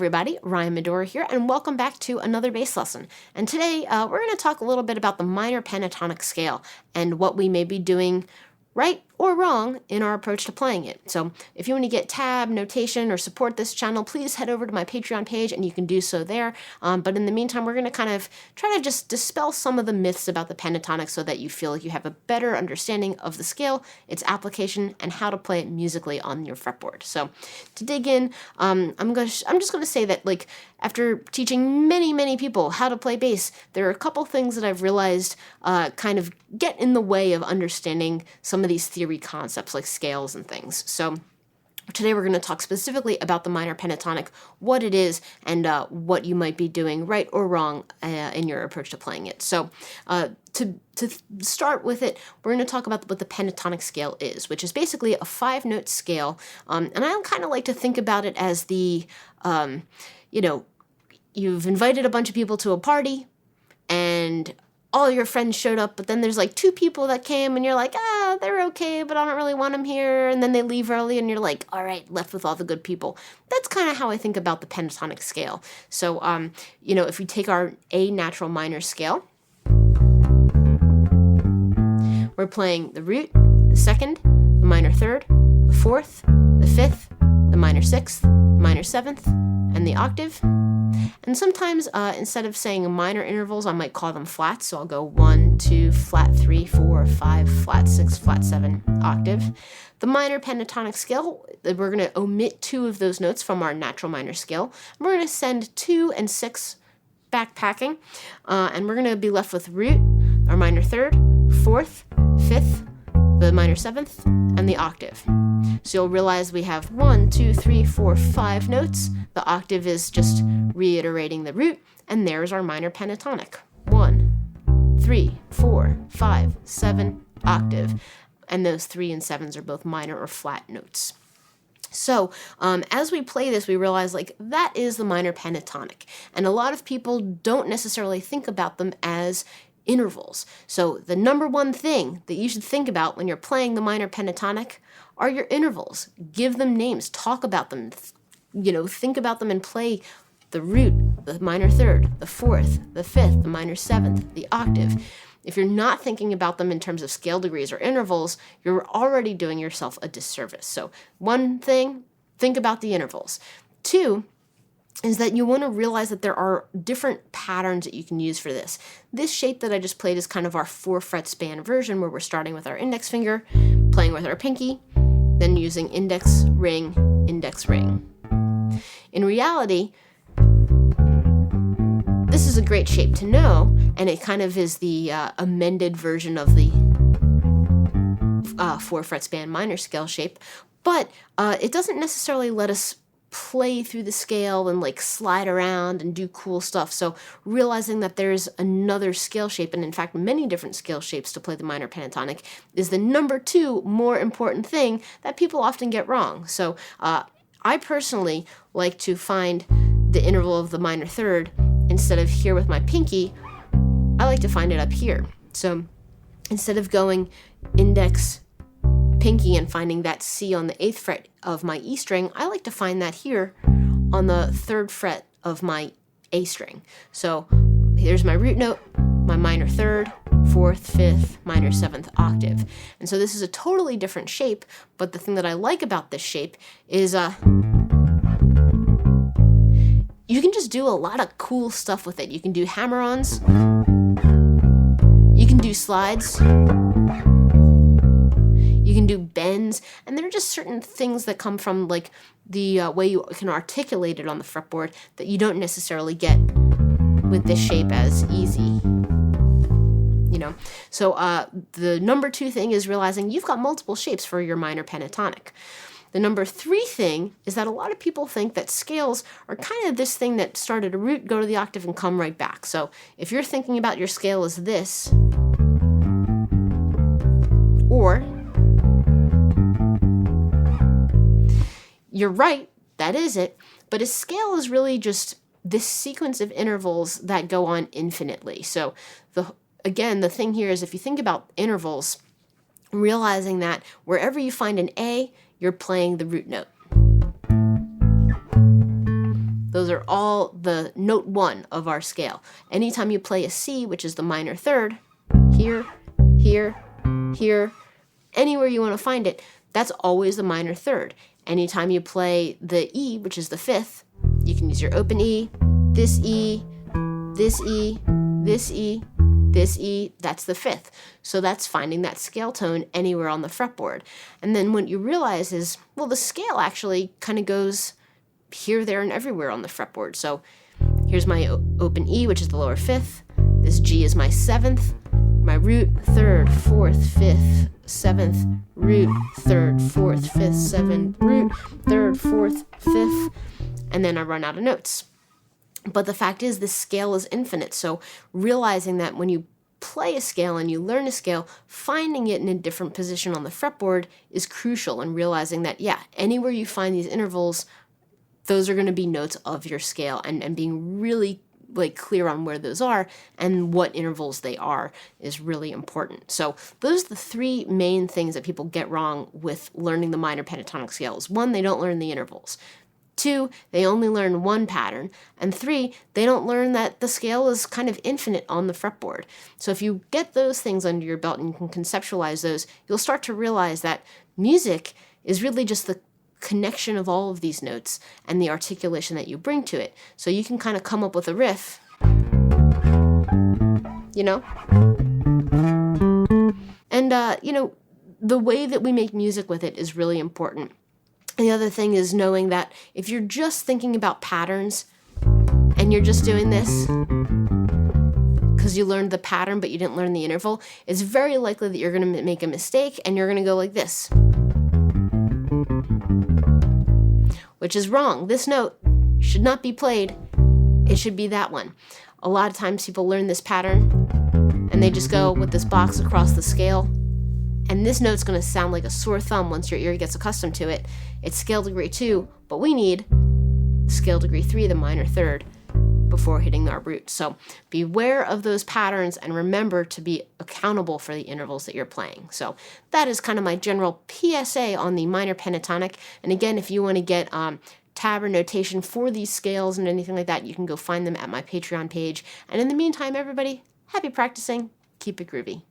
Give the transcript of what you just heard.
everybody, Ryan Medora here, and welcome back to another bass lesson. And today we're going to talk a little bit about the minor pentatonic scale and what we may be doing right or wrong in our approach to playing it. So if you want to get tab, notation, or support this channel, please head over to my Patreon page and you can do so there. But in the meantime, we're going to kind of try to just dispel some of the myths about the pentatonic so that you feel like you have a better understanding of the scale, its application, and how to play it musically on your fretboard. So to dig in, I'm just going to say that, like, after teaching many people how to play bass, there are a couple things that I've realized kind of get in the way of understanding some of these theory concepts like scales and things. So today we're going to talk specifically about the minor pentatonic, what it is, and what you might be doing right or wrong in your approach to playing it. So to start with it, we're going to talk about what the pentatonic scale is, which is basically a 5-note scale. And I kind of like to think about it as the, you've invited a bunch of people to a party and all your friends showed up, but then there's like 2 people that came and you're like, they're okay, but I don't really want them here. And then they leave early and you're like, all right, left with all the good people. That's kind of how I think about the pentatonic scale. So, if we take our A natural minor scale, we're playing the root, the second, the minor third, the fourth, the fifth, the minor sixth, minor seventh, and the octave. And sometimes instead of saying minor intervals, I might call them flats. So I'll go 1, 2, flat 3, 4, 5, flat 6, flat 7, octave. The minor pentatonic scale, we're going to omit 2 of those notes from our natural minor scale. We're going to send 2 and 6 backpacking, and we're going to be left with root, our minor third, fourth, fifth, the minor seventh, and the octave. So you'll realize we have 1, 2, 3, 4, 5 notes. The octave is just reiterating the root, and there's our minor pentatonic. 1, 3, 4, 5, 7, octave. And those 3 and 7s are both minor or flat notes. So as we play this, we realize that is the minor pentatonic. And a lot of people don't necessarily think about them as intervals. So the number one thing that you should think about when you're playing the minor pentatonic are your intervals. Give them names, talk about them, think about them and play the root, the minor third, the fourth, the fifth, the minor seventh, the octave. If you're not thinking about them in terms of scale degrees or intervals, you're already doing yourself a disservice. So one thing, think about the intervals. 2, is that you want to realize that there are different patterns that you can use for this. This shape that I just played is kind of our 4-fret span version, where we're starting with our index finger, playing with our pinky, then using index, ring, index, ring. In reality, this is a great shape to know, and it kind of is the amended version of the 4-fret span minor scale shape, but it doesn't necessarily let us play through the scale and slide around and do cool stuff. So realizing that there's another scale shape, and in fact many different scale shapes to play the minor pentatonic, is the number 2 more important thing that people often get wrong. So I personally like to find the interval of the minor third instead of here with my pinky. I like to find it up here. So instead of going index, pinky, and finding that C on the 8th fret of my E string, I like to find that here on the 3rd fret of my A string. So here's my root note, my minor third, 4th, 5th, minor 7th octave. And so this is a totally different shape, but the thing that I like about this shape is you can just do a lot of cool stuff with it. You can do hammer-ons, you can do slides, you can do bends, and there are just certain things that come from the way you can articulate it on the fretboard that you don't necessarily get with this shape as easy. So the number 2 thing is realizing you've got multiple shapes for your minor pentatonic. The number 3 thing is that a lot of people think that scales are kind of this thing that start at a root, go to the octave, and come right back. So if you're thinking about your scale as this, or you're right, that is it, but a scale is really just this sequence of intervals that go on infinitely. So the thing here is, if you think about intervals, realizing that wherever you find an A, you're playing the root note. Those are all the note 1 of our scale. Anytime you play a C, which is the minor third, here, here, here, anywhere you want to find it, that's always the minor third. Anytime you play the E, which is the 5th, you can use your open E, this E, this E, this E, this E, that's the 5th. So that's finding that scale tone anywhere on the fretboard. And then what you realize is, well, the scale actually kind of goes here, there, and everywhere on the fretboard. So here's my open E, which is the lower 5th. This G is my 7th. My root, 3rd, 4th, 5th, 7th, root, 3rd, 4th, 5th, 7th, root, 3rd, 4th, 5th, and then I run out of notes. But the fact is, the scale is infinite. So realizing that when you play a scale and you learn a scale, finding it in a different position on the fretboard is crucial, and realizing that, yeah, anywhere you find these intervals, those are going to be notes of your scale, and being really clear on where those are and what intervals they are is really important. So those are the 3 main things that people get wrong with learning the minor pentatonic scales. 1, they don't learn the intervals. 2, they only learn 1 pattern. And 3, they don't learn that the scale is kind of infinite on the fretboard. So if you get those things under your belt and you can conceptualize those, you'll start to realize that music is really just the connection of all of these notes and the articulation that you bring to it. So you can kind of come up with a riff, you know? And, the way that we make music with it is really important. And the other thing is knowing that if you're just thinking about patterns and you're just doing this because you learned the pattern but you didn't learn the interval, it's very likely that you're going to make a mistake and you're going to go like this, which is wrong. This note should not be played. It should be that one. A lot of times people learn this pattern and they just go with this box across the scale. And this note's going to sound like a sore thumb once your ear gets accustomed to it. It's scale degree 2, but we need scale degree 3, the minor third, before hitting our root. So beware of those patterns and remember to be accountable for the intervals that you're playing. So that is kind of my general PSA on the minor pentatonic. And again, if you want to get tab or notation for these scales and anything like that, you can go find them at my Patreon page. And in the meantime, everybody, happy practicing. Keep it groovy.